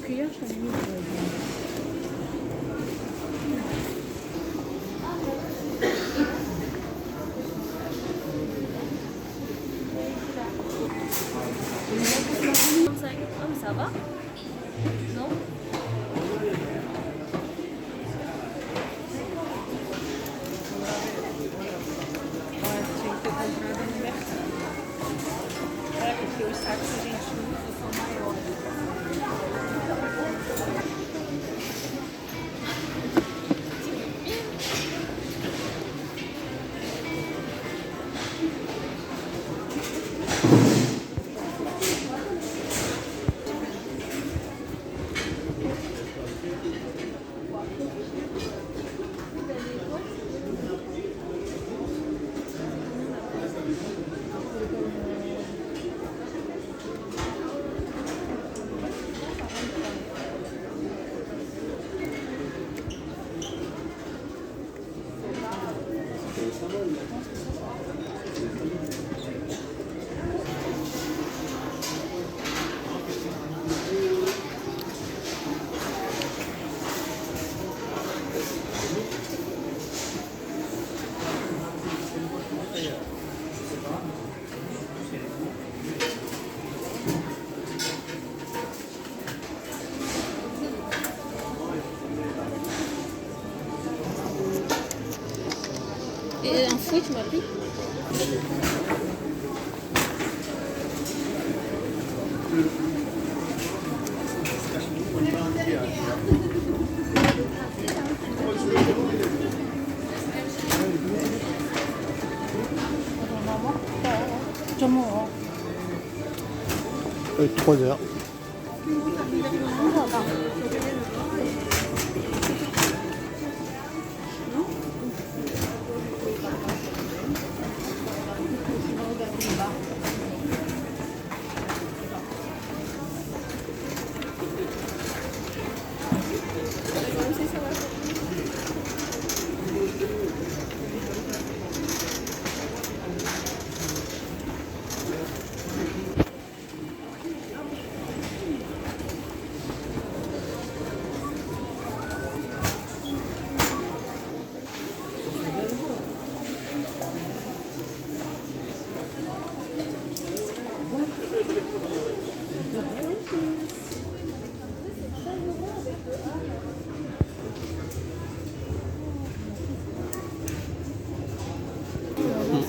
cuillère, je t'en ai mis. Ah, mais ça va? Non? Tinha que ter comprado no mercado. Porque os sacos que a gente usa são maiores. Et un fouet, tu m'as pris? 좀 먹어. 3 heures.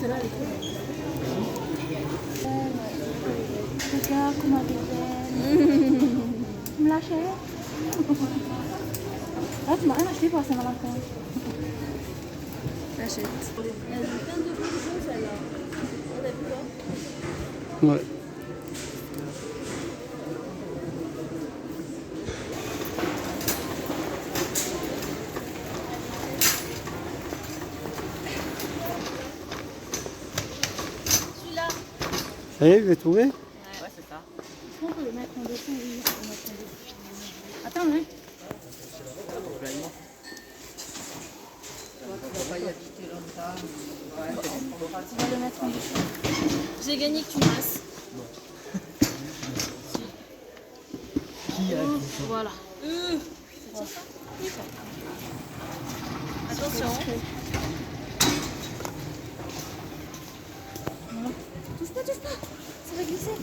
Celle-là, elle est trop belle. Regarde comment elle est belle. Tu me lâches? Ah, tu m'as rien acheté pour la Saint-Valentin. J'achète. Elle a plein de choses, celle-là. On a vu, là? Ouais. Celui-là. Ça y est, vous avez trouvé? Ouais, c'est ça. Est-ce qu'on peut le mettre en dessous? Oui, on peut le mettre en dessous. Attends, hein. On va le mettre en dessous. J'ai gagné que tu masses. Voilà. C'est ça? Oui, ça. Attention. Touche pas, ça va glisser.